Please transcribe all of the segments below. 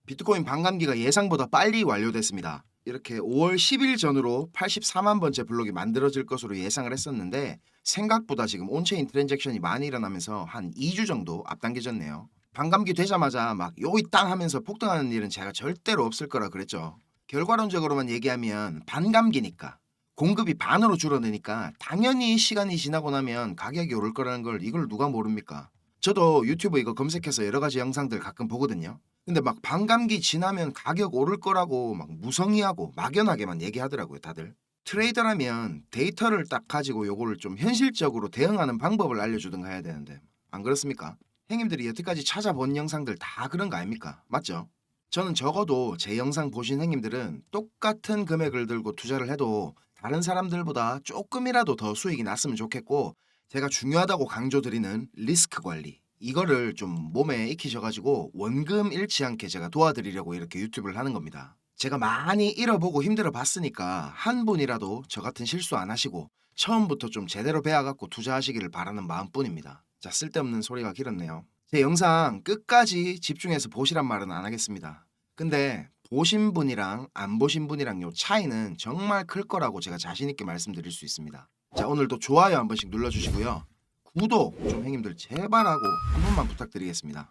비트코인 반감기가 예상보다 빨리 완료됐습니다. 이렇게 5월 10일 전으로 84만 번째 블록이 만들어질 것으로 예상을 했었는데 생각보다 지금 온체인 트랜잭션이 많이 일어나면서 한 2주 정도 앞당겨졌네요. 반감기 되자마자 막 요이 땅 하면서 폭등하는 일은 제가 절대로 없을 거라 그랬죠. 결과론적으로만 얘기하면 반감기니까 공급이 반으로 줄어드니까 당연히 시간이 지나고 나면 가격이 오를 거라는 걸 이걸 누가 모릅니까? 저도 유튜브 이거 검색해서 여러 가지 영상들 가끔 보거든요. 근데 막 반감기 지나면 가격 오를 거라고 막 무성의하고 막연하게만 얘기하더라고요, 다들. 트레이더라면 데이터를 딱 가지고 요거를 좀 현실적으로 대응하는 방법을 알려주든가 해야 되는데 안 그렇습니까? 형님들이 여태까지 찾아본 영상들 다 그런 거 아닙니까? 맞죠? 저는 적어도 제 영상 보신 형님들은 똑같은 금액을 들고 투자를 해도 다른 사람들보다 조금이라도 더 수익이 났으면 좋겠고 제가 중요하다고 강조드리는 리스크 관리 이거를 좀 몸에 익히셔가지고 원금 잃지 않게 제가 도와드리려고 이렇게 유튜브를 하는 겁니다. 제가 많이 잃어보고 힘들어 봤으니까 한 분이라도 저 같은 실수 안 하시고 처음부터 좀 제대로 배워갖고 투자하시기를 바라는 마음뿐입니다. 자, 쓸데없는 소리가 길었네요. 제 영상 끝까지 집중해서 보시란 말은 안 하겠습니다. 근데 보신 분이랑 안 보신 분이랑 요 차이는 정말 클 거라고 제가 자신 있게 말씀드릴 수 있습니다. 자, 오늘도 좋아요 한 번씩 눌러주시고요. 구독 좀 형님들 제발 하고 한 번만 부탁드리겠습니다.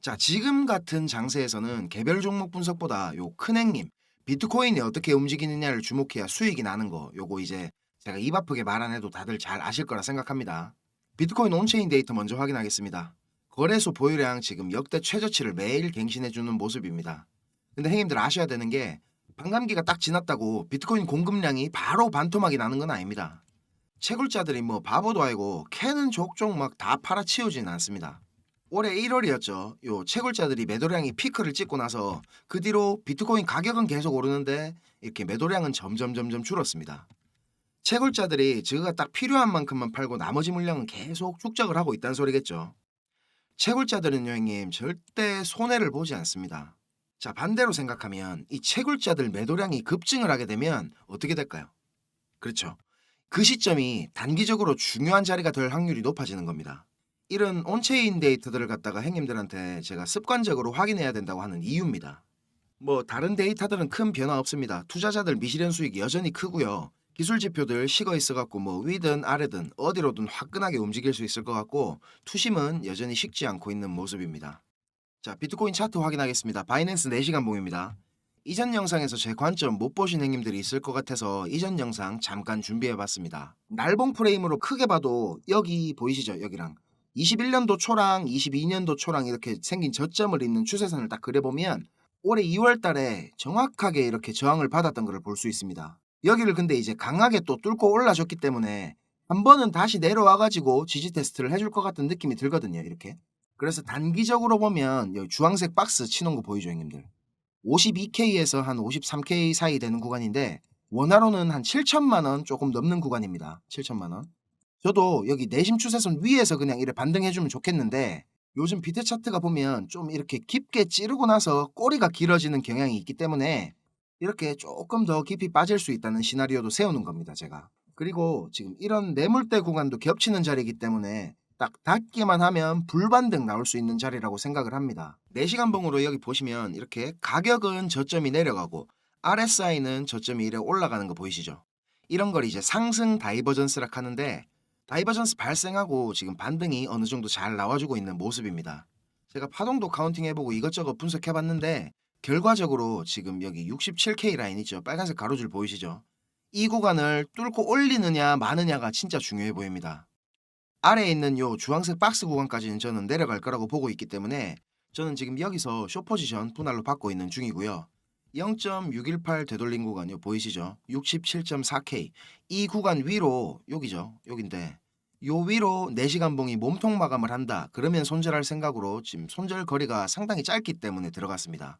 자, 지금 같은 장세에서는 개별 종목 분석보다 요 큰 행님 비트코인이 어떻게 움직이느냐를 주목해야 수익이 나는 거 요거 이제 제가 입 아프게 말 안 해도 다들 잘 아실 거라 생각합니다. 비트코인 온체인 데이터 먼저 확인하겠습니다. 거래소 보유량 지금 역대 최저치를 매일 갱신해주는 모습입니다. 근데 형님들 아셔야 되는 게 반감기가 딱 지났다고 비트코인 공급량이 바로 반토막이 나는 건 아닙니다. 채굴자들이 뭐 바보도 아니고 캐는 족족 막 다 팔아치우지는 않습니다. 올해 1월이었죠. 요 채굴자들이 매도량이 피크를 찍고 나서 그 뒤로 비트코인 가격은 계속 오르는데 이렇게 매도량은 점점 줄었습니다. 채굴자들이 저가 딱 필요한 만큼만 팔고 나머지 물량은 계속 축적을 하고 있다는 소리겠죠. 채굴자들은요, 형님, 절대 손해를 보지 않습니다. 자, 반대로 생각하면 이 채굴자들 매도량이 급증을 하게 되면 어떻게 될까요? 그렇죠. 그 시점이 단기적으로 중요한 자리가 될 확률이 높아지는 겁니다. 이런 온체인 데이터들을 갖다가 형님들한테 제가 습관적으로 확인해야 된다고 하는 이유입니다. 뭐 다른 데이터들은 큰 변화 없습니다. 투자자들 미실현 수익이 여전히 크고요. 기술 지표들 식어 있어갖고 뭐 위든 아래든 어디로든 화끈하게 움직일 수 있을 것 같고 투심은 여전히 식지 않고 있는 모습입니다. 자, 비트코인 차트 확인하겠습니다. 바이낸스 4시간 봉입니다. 이전 영상에서 제 관점 못 보신 행님들이 있을 것 같아서 이전 영상 잠깐 준비해봤습니다. 날봉 프레임으로 크게 봐도 여기 보이시죠? 여기랑 21년도 초랑 22년도 초랑 이렇게 생긴 저점을 잇는 추세선을 딱 그려보면 올해 2월 달에 정확하게 이렇게 저항을 받았던 것을 볼 수 있습니다. 여기를 근데 이제 강하게 또 뚫고 올라줬기 때문에 한 번은 다시 내려와가지고 지지 테스트를 해줄 것 같은 느낌이 들거든요. 이렇게. 그래서 단기적으로 보면 여기 주황색 박스 치는 거 보이죠, 형님들? 52K에서 한 53K 사이 되는 구간인데 원화로는 한 7천만 원 조금 넘는 구간입니다. 7천만 원. 저도 여기 내심 추세선 위에서 그냥 이렇게 반등해주면 좋겠는데 요즘 비트 차트가 보면 좀 이렇게 깊게 찌르고 나서 꼬리가 길어지는 경향이 있기 때문에 이렇게 조금 더 깊이 빠질 수 있다는 시나리오도 세우는 겁니다, 제가. 그리고 지금 이런 매물대 구간도 겹치는 자리이기 때문에 딱 닿기만 하면 불반등 나올 수 있는 자리라고 생각을 합니다. 4시간 봉으로 여기 보시면 이렇게 가격은 저점이 내려가고 RSI는 저점이 이래 올라가는 거 보이시죠? 이런 걸 이제 상승 다이버전스라 하는데 다이버전스 발생하고 지금 반등이 어느 정도 잘 나와주고 있는 모습입니다. 제가 파동도 카운팅 해보고 이것저것 분석해봤는데 결과적으로 지금 여기 67K 라인 있죠? 빨간색 가로줄 보이시죠? 이 구간을 뚫고 올리느냐 마느냐가 진짜 중요해 보입니다. 아래에 있는 요 주황색 박스 구간까지는 저는 내려갈 거라고 보고 있기 때문에 저는 지금 여기서 숏포지션 분할로 받고 있는 중이고요. 0.618 되돌림 구간요 보이시죠? 67.4K 이 구간 위로 여기죠. 여긴데 요 위로 4시간 봉이 몸통 마감을 한다. 그러면 손절할 생각으로 지금 손절 거리가 상당히 짧기 때문에 들어갔습니다.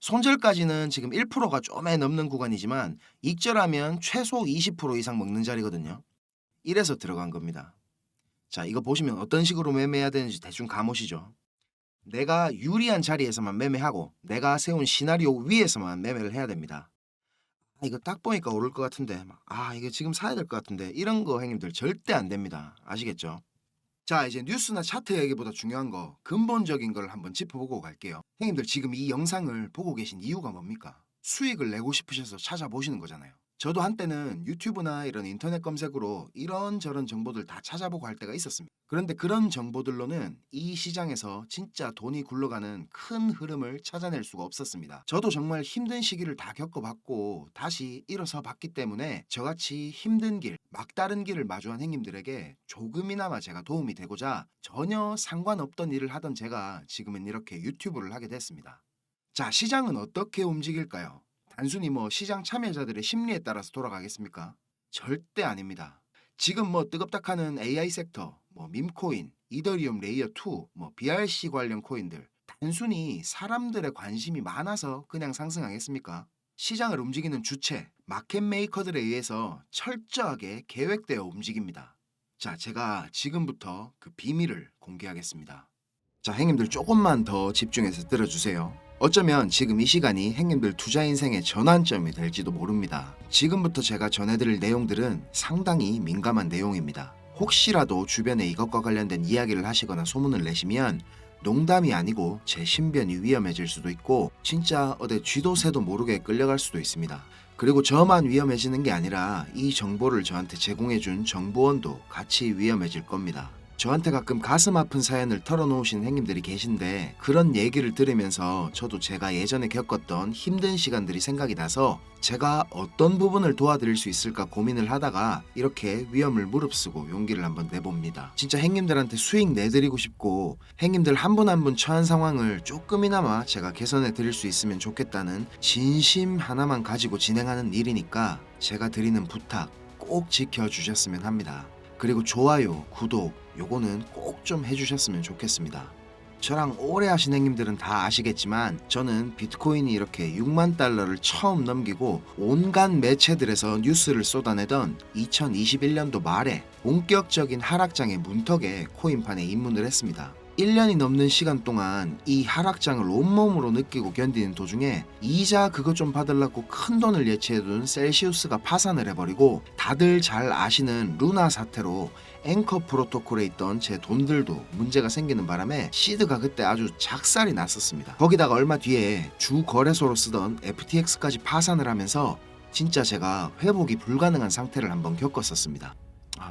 손절까지는 지금 1%가 좀에 넘는 구간이지만 익절하면 최소 20% 이상 먹는 자리거든요. 이래서 들어간 겁니다. 자, 이거 보시면 어떤 식으로 매매해야 되는지 대충 감오시죠. 내가 유리한 자리에서만 매매하고 내가 세운 시나리오 위에서만 매매를 해야 됩니다. 이거 딱 보니까 오를 것 같은데 이거 지금 사야 될 것 같은데 이런 거 형님들 절대 안 됩니다. 아시겠죠? 자, 이제 뉴스나 차트 얘기보다 중요한 거, 근본적인 걸 한번 짚어보고 갈게요. 형님들 지금 이 영상을 보고 계신 이유가 뭡니까? 수익을 내고 싶으셔서 찾아보시는 거잖아요. 저도 한때는 유튜브나 이런 인터넷 검색으로 이런저런 정보들 다 찾아보고 할 때가 있었습니다. 그런데 그런 정보들로는 이 시장에서 진짜 돈이 굴러가는 큰 흐름을 찾아낼 수가 없었습니다. 저도 정말 힘든 시기를 다 겪어봤고 다시 일어서 봤기 때문에 저같이 힘든 길, 막다른 길을 마주한 형님들에게 조금이나마 제가 도움이 되고자 전혀 상관없던 일을 하던 제가 지금은 이렇게 유튜브를 하게 됐습니다. 자, 시장은 어떻게 움직일까요? 단순히 뭐 시장 참여자들의 심리에 따라서 돌아가겠습니까? 절대 아닙니다. 지금 뭐 뜨겁다카는 AI 섹터, 뭐 밈코인, 이더리움 레이어 2, 뭐 BRC 관련 코인들 단순히 사람들의 관심이 많아서 그냥 상승하겠습니까? 시장을 움직이는 주체, 마켓 메이커들에 의해서 철저하게 계획되어 움직입니다. 자, 제가 지금부터 그 비밀을 공개하겠습니다. 자, 형님들 조금만 더 집중해서 들어주세요. 어쩌면 지금 이 시간이 형님들 투자 인생의 전환점이 될지도 모릅니다. 지금부터 제가 전해드릴 내용들은 상당히 민감한 내용입니다. 혹시라도 주변에 이것과 관련된 이야기를 하시거나 소문을 내시면 농담이 아니고 제 신변이 위험해질 수도 있고 진짜 어디 쥐도 새도 모르게 끌려갈 수도 있습니다. 그리고 저만 위험해지는 게 아니라 이 정보를 저한테 제공해준 정보원도 같이 위험해질 겁니다. 저한테 가끔 가슴 아픈 사연을 털어놓으신 형님들이 계신데 그런 얘기를 들으면서 저도 제가 예전에 겪었던 힘든 시간들이 생각이 나서 제가 어떤 부분을 도와드릴 수 있을까 고민을 하다가 이렇게 위험을 무릅쓰고 용기를 한번 내봅니다. 진짜 형님들한테 수익 내드리고 싶고 형님들 한 분 한 분 처한 상황을 조금이나마 제가 개선해 드릴 수 있으면 좋겠다는 진심 하나만 가지고 진행하는 일이니까 제가 드리는 부탁 꼭 지켜주셨으면 합니다. 그리고 좋아요, 구독 요거는 꼭 좀 해주셨으면 좋겠습니다. 저랑 오래 하신 형님들은 다 아시겠지만 저는 비트코인이 이렇게 6만 달러를 처음 넘기고 온갖 매체들에서 뉴스를 쏟아내던 2021년도 말에 본격적인 하락장의 문턱에 코인판에 입문을 했습니다. 1년이 넘는 시간 동안 이 하락장을 온몸으로 느끼고 견디는 도중에 이자 그거 좀 받으려고 큰 돈을 예치해둔 셀시우스가 파산을 해버리고 다들 잘 아시는 루나 사태로 앵커 프로토콜에 있던 제 돈들도 문제가 생기는 바람에 시드가 그때 아주 작살이 났었습니다. 거기다가 얼마 뒤에 주 거래소로 쓰던 FTX까지 파산을 하면서 진짜 제가 회복이 불가능한 상태를 한번 겪었었습니다.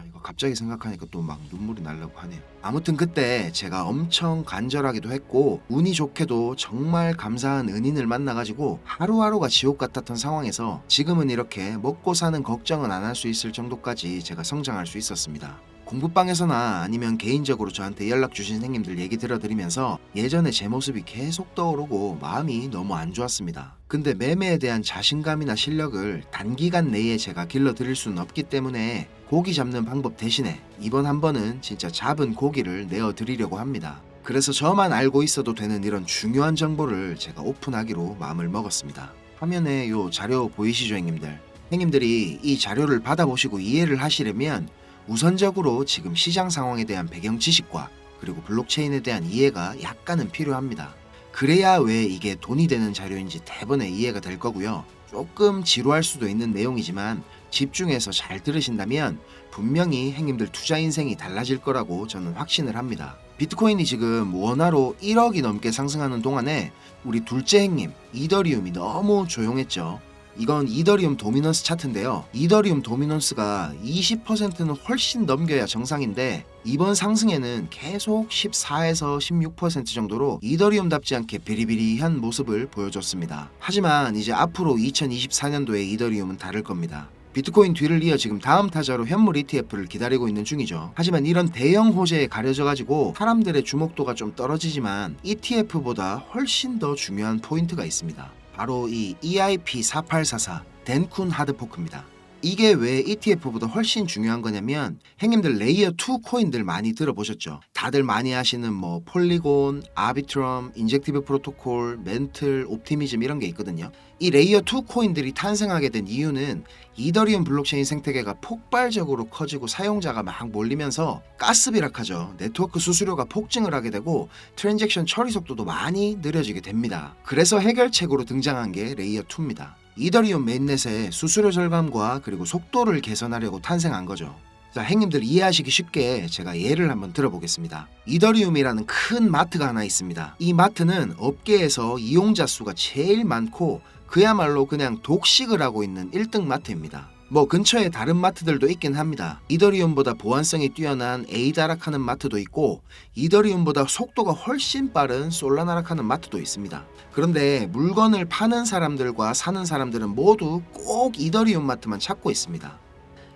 이거 갑자기 생각하니까 또 막 눈물이 나려고 하네요. 아무튼 그때 제가 엄청 간절하기도 했고 운이 좋게도 정말 감사한 은인을 만나가지고 하루하루가 지옥 같았던 상황에서 지금은 이렇게 먹고 사는 걱정은 안 할 수 있을 정도까지 제가 성장할 수 있었습니다. 공부방에서나 아니면 개인적으로 저한테 연락 주신 형님들 얘기 들어드리면서 예전에 제 모습이 계속 떠오르고 마음이 너무 안 좋았습니다. 근데 매매에 대한 자신감이나 실력을 단기간 내에 제가 길러드릴 수는 없기 때문에 고기 잡는 방법 대신에 이번 한 번은 진짜 잡은 고기를 내어드리려고 합니다. 그래서 저만 알고 있어도 되는 이런 중요한 정보를 제가 오픈하기로 마음을 먹었습니다. 화면에 요 자료 보이시죠 형님들? 형님들이 이 자료를 받아보시고 이해를 하시려면 우선적으로 지금 시장 상황에 대한 배경 지식과 그리고 블록체인에 대한 이해가 약간은 필요합니다. 그래야 왜 이게 돈이 되는 자료인지 대번에 이해가 될 거고요. 조금 지루할 수도 있는 내용이지만 집중해서 잘 들으신다면 분명히 형님들 투자 인생이 달라질 거라고 저는 확신을 합니다. 비트코인이 지금 원화로 1억이 넘게 상승하는 동안에 우리 둘째 형님 이더리움이 너무 조용했죠. 이건 이더리움 도미넌스 차트인데요. 이더리움 도미넌스가 20%는 훨씬 넘겨야 정상인데 이번 상승에는 계속 14에서 16% 정도로 이더리움답지 않게 비리비리한 모습을 보여줬습니다. 하지만 이제 앞으로 2024년도에 이더리움은 다를 겁니다. 비트코인 뒤를 이어 지금 다음 타자로 현물 ETF를 기다리고 있는 중이죠. 하지만 이런 대형 호재에 가려져가지고 사람들의 주목도가 좀 떨어지지만 ETF보다 훨씬 더 중요한 포인트가 있습니다. 바로 이 EIP4844 덴쿤 하드포크입니다. 이게 왜 ETF보다 훨씬 중요한 거냐면 형님들 레이어 2 코인들 많이 들어보셨죠? 다들 많이 하시는 뭐 폴리곤, 아비트럼, 인젝티브 프로토콜, 멘틀, 옵티미즘 이런 게 있거든요. 이 레이어 2 코인들이 탄생하게 된 이유는 이더리움 블록체인 생태계가 폭발적으로 커지고 사용자가 막 몰리면서 가스비락하죠. 네트워크 수수료가 폭증을 하게 되고 트랜잭션 처리 속도도 많이 느려지게 됩니다. 그래서 해결책으로 등장한 게 레이어 2입니다. 이더리움 메인넷의 수수료 절감과 그리고 속도를 개선하려고 탄생한 거죠. 자, 행님들 이해하시기 쉽게 제가 예를 한번 들어보겠습니다. 이더리움이라는 큰 마트가 하나 있습니다. 이 마트는 업계에서 이용자 수가 제일 많고 그야말로 그냥 독식을 하고 있는 1등 마트입니다. 뭐 근처에 다른 마트들도 있긴 합니다. 이더리움보다 보안성이 뛰어난 에이다락하는 마트도 있고 이더리움보다 속도가 훨씬 빠른 솔라나락하는 마트도 있습니다. 그런데 물건을 파는 사람들과 사는 사람들은 모두 꼭 이더리움 마트만 찾고 있습니다.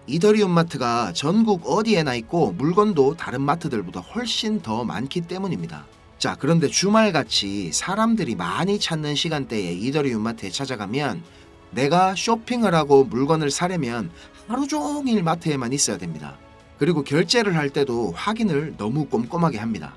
이더리움 마트가 전국 어디에나 있고 물건도 다른 마트들보다 훨씬 더 많기 때문입니다. 자, 그런데 주말같이 사람들이 많이 찾는 시간대에 이더리움 마트에 찾아가면 내가 쇼핑을 하고 물건을 사려면 하루 종일 마트에만 있어야 됩니다. 그리고 결제를 할 때도 확인을 너무 꼼꼼하게 합니다.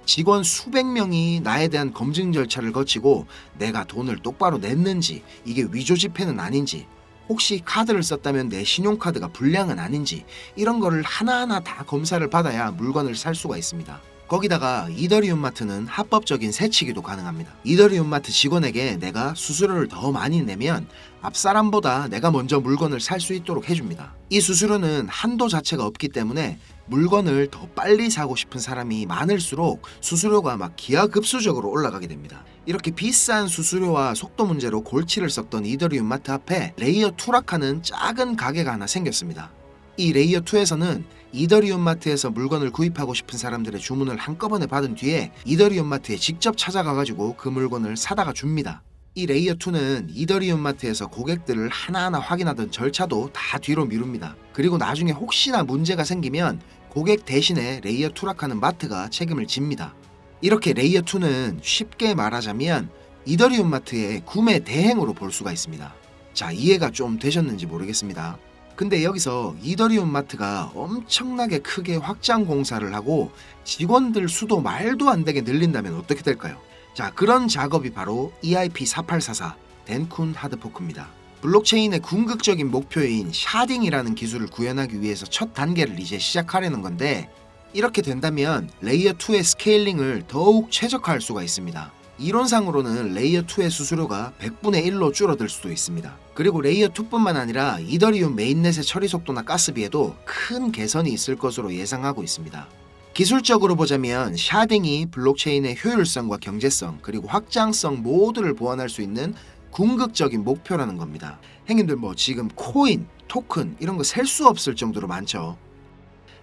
직원 수백 명이 나에 대한 검증 절차를 거치고 내가 돈을 똑바로 냈는지, 이게 위조 지폐는 아닌지, 혹시 카드를 썼다면 내 신용카드가 불량은 아닌지 이런 거를 하나하나 다 검사를 받아야 물건을 살 수가 있습니다. 거기다가 이더리움 마트는 합법적인 세치기도 가능합니다. 이더리움 마트 직원에게 내가 수수료를 더 많이 내면 앞사람보다 내가 먼저 물건을 살 수 있도록 해줍니다. 이 수수료는 한도 자체가 없기 때문에 물건을 더 빨리 사고 싶은 사람이 많을수록 수수료가 막 기하급수적으로 올라가게 됩니다. 이렇게 비싼 수수료와 속도 문제로 골치를 썩던 이더리움 마트 앞에 레이어 투락하는 작은 가게가 하나 생겼습니다. 이 레이어 2에서는 이더리움 마트에서 물건을 구입하고 싶은 사람들의 주문을 한꺼번에 받은 뒤에 이더리움 마트에 직접 찾아가가지고 그 물건을 사다가 줍니다. 이 레이어 2는 이더리움 마트에서 고객들을 하나하나 확인하던 절차도 다 뒤로 미룹니다. 그리고 나중에 혹시나 문제가 생기면 고객 대신에 레이어 투락하는 마트가 책임을 집니다. 이렇게 레이어 2는 쉽게 말하자면 이더리움 마트의 구매 대행으로 볼 수가 있습니다. 자, 이해가 좀 되셨는지 모르겠습니다. 근데 여기서 이더리움 마트가 엄청나게 크게 확장 공사를 하고 직원들 수도 말도 안 되게 늘린다면 어떻게 될까요? 자, 그런 작업이 바로 EIP4844 덴쿤 하드포크입니다. 블록체인의 궁극적인 목표인 샤딩이라는 기술을 구현하기 위해서 첫 단계를 이제 시작하려는 건데, 이렇게 된다면 레이어 2의 스케일링을 더욱 최적화할 수가 있습니다. 이론상으로는 레이어 2의 수수료가 100분의 1로 줄어들 수도 있습니다. 그리고 레이어 2뿐만 아니라 이더리움 메인넷의 처리 속도나 가스비에도 큰 개선이 있을 것으로 예상하고 있습니다. 기술적으로 보자면 샤딩이 블록체인의 효율성과 경제성 그리고 확장성 모두를 보완할 수 있는 궁극적인 목표라는 겁니다. 형님들 뭐 지금 코인, 토큰 이런 거 셀 수 없을 정도로 많죠.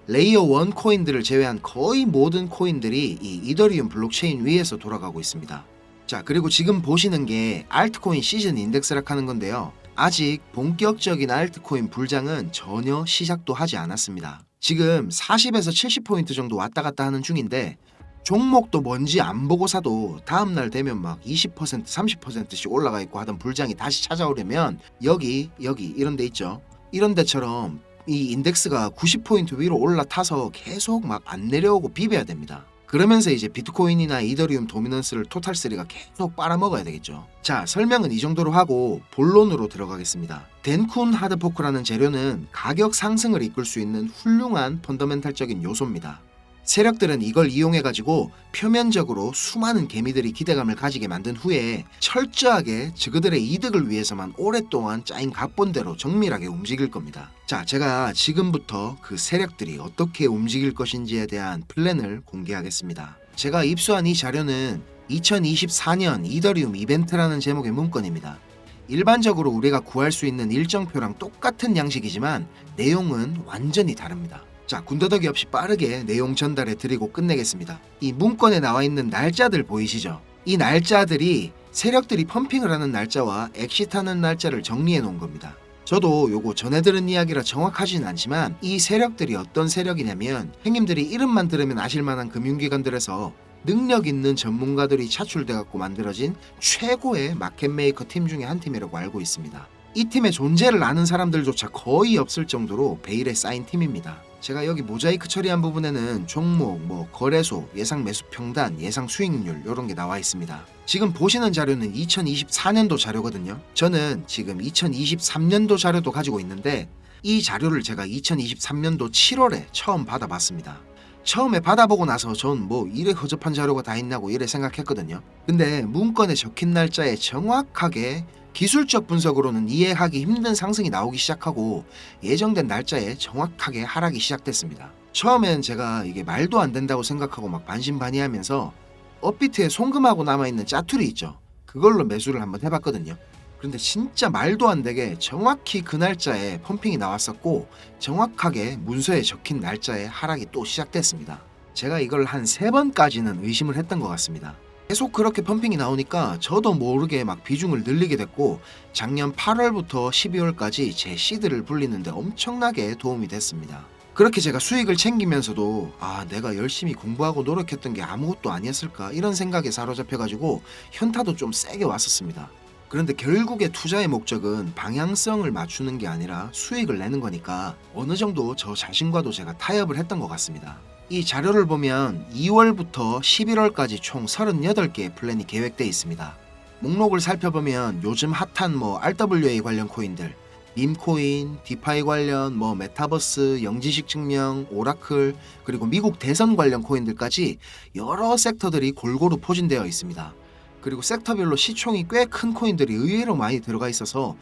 레이어 1 코인들을 제외한 거의 모든 코인들이 이 이더리움 블록체인 위에서 돌아가고 있습니다. 자, 그리고 지금 보시는 게 알트코인 시즌 인덱스락 하는 건데요. 아직 본격적인 알트코인 불장은 전혀 시작도 하지 않았습니다. 지금 40에서 70포인트 정도 왔다 갔다 하는 중인데 종목도 뭔지 안 보고 사도 다음날 되면 막 20%, 30%씩 올라가 있고 하던 불장이 다시 찾아오려면 여기 이런 데 있죠. 이런 데처럼 이 인덱스가 90포인트 위로 올라타서 계속 막 안 내려오고 비벼야 됩니다. 그러면서 이제 비트코인이나 이더리움 도미넌스를 토탈3가 계속 빨아먹어야 되겠죠. 자, 설명은 이 정도로 하고 본론으로 들어가겠습니다. 덴쿤 하드포크라는 재료는 가격 상승을 이끌 수 있는 훌륭한 펀더멘탈적인 요소입니다. 세력들은 이걸 이용해가지고 표면적으로 수많은 개미들이 기대감을 가지게 만든 후에 철저하게 그들의 이득을 위해서만 오랫동안 짜인 각본대로 정밀하게 움직일 겁니다. 자, 제가 지금부터 그 세력들이 어떻게 움직일 것인지에 대한 플랜을 공개하겠습니다. 제가 입수한 이 자료는 2024년 이더리움 이벤트라는 제목의 문건입니다. 일반적으로 우리가 구할 수 있는 일정표랑 똑같은 양식이지만 내용은 완전히 다릅니다. 자, 군더더기 없이 빠르게 내용 전달해 드리고 끝내겠습니다. 이 문건에 나와 있는 날짜들 보이시죠? 이 날짜들이 세력들이 펌핑을 하는 날짜와 엑시트하는 날짜를 정리해 놓은 겁니다. 저도 요거 전해 들은 이야기라 정확하진 않지만 이 세력들이 어떤 세력이냐면 형님들이 이름만 들으면 아실만한 금융기관들에서 능력 있는 전문가들이 차출돼 갖고 만들어진 최고의 마켓메이커 팀 중에 한 팀이라고 알고 있습니다. 이 팀의 존재를 아는 사람들조차 거의 없을 정도로 베일에 쌓인 팀입니다. 제가 여기 모자이크 처리한 부분에는 종목, 거래소, 예상 매수 평단, 예상 수익률 이런 게 나와 있습니다. 지금 보시는 자료는 2024년도 자료거든요. 저는 지금 2023년도 자료도 가지고 있는데 이 자료를 제가 2023년도 7월에 처음 받아봤습니다. 처음에 받아보고 나서 전 뭐 이래 허접한 자료가 다 있냐고 이래 생각했거든요. 근데 문건에 적힌 날짜에 정확하게 기술적 분석으로는 이해하기 힘든 상승이 나오기 시작하고 예정된 날짜에 정확하게 하락이 시작됐습니다. 처음엔 제가 이게 말도 안 된다고 생각하고 막 반신반의하면서 업비트에 송금하고 남아있는 짜투리 있죠. 그걸로 매수를 한번 해봤거든요. 그런데 진짜 말도 안 되게 정확히 그 날짜에 펌핑이 나왔었고 정확하게 문서에 적힌 날짜에 하락이 또 시작됐습니다. 제가 이걸 한 3번까지는 의심을 했던 것 같습니다. 계속 그렇게 펌핑이 나오니까 저도 모르게 막 비중을 늘리게 됐고 작년 8월부터 12월까지 제 시드를 불리는데 엄청나게 도움이 됐습니다. 그렇게 제가 수익을 챙기면서도 내가 열심히 공부하고 노력했던 게 아무것도 아니었을까 이런 생각에 사로잡혀가지고 현타도 좀 세게 왔었습니다. 그런데 결국에 투자의 목적은 방향성을 맞추는 게 아니라 수익을 내는 거니까 어느 정도 저 자신과도 제가 타협을 했던 것 같습니다. 이 자료를 보면 2월부터 11월까지 총 38개의 플랜이 계획되어 있습니다. 목록을 살펴보면 요즘 핫한 RWA 관련 코인들, 밈코인, 디파이 관련 메타버스, 영지식 증명, 오라클, 그리고 미국 대선 관련 코인들까지 여러 섹터들이 골고루 포진되어 있습니다. 그리고 섹터별로 시총이 꽤 큰 코인들이 의외로 많이 들어가 있어서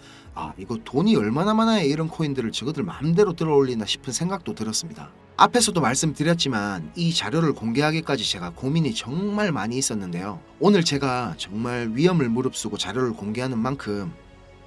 이거 돈이 얼마나 많아야 이런 코인들을 저거들 마음대로 들어올리나 싶은 생각도 들었습니다. 앞에서도 말씀드렸지만 이 자료를 공개하기까지 제가 고민이 정말 많이 있었는데요. 오늘 제가 정말 위험을 무릅쓰고 자료를 공개하는 만큼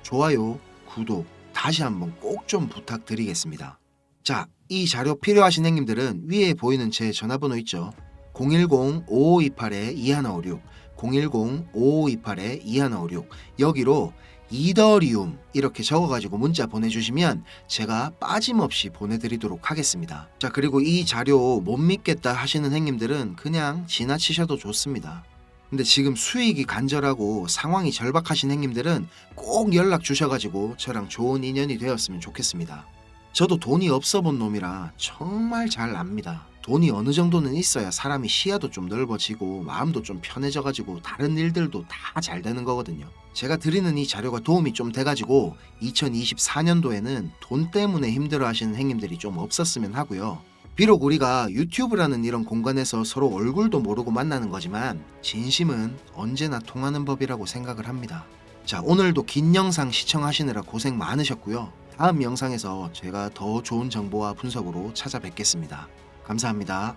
좋아요, 구독 다시 한번 꼭 좀 부탁드리겠습니다. 자, 이 자료 필요하신 행님들은 위에 보이는 제 전화번호 있죠. 010-5528-2156 010-5528-2156 여기로 이더리움 이렇게 적어가지고 문자 보내주시면 제가 빠짐없이 보내드리도록 하겠습니다. 자, 그리고 이 자료 못 믿겠다 하시는 행님들은 그냥 지나치셔도 좋습니다. 근데 지금 수익이 간절하고 상황이 절박하신 행님들은 꼭 연락 주셔가지고 저랑 좋은 인연이 되었으면 좋겠습니다. 저도 돈이 없어 본 놈이라 정말 잘 압니다. 돈이 어느 정도는 있어야 사람이 시야도 좀 넓어지고 마음도 좀 편해져가지고 다른 일들도 다 잘 되는 거거든요. 제가 드리는 이 자료가 도움이 좀 돼가지고 2024년도에는 돈 때문에 힘들어 하시는 행님들이 좀 없었으면 하고요. 비록 우리가 유튜브라는 이런 공간에서 서로 얼굴도 모르고 만나는 거지만 진심은 언제나 통하는 법이라고 생각을 합니다. 자, 오늘도 긴 영상 시청하시느라 고생 많으셨고요. 다음 영상에서 제가 더 좋은 정보와 분석으로 찾아뵙겠습니다. 감사합니다.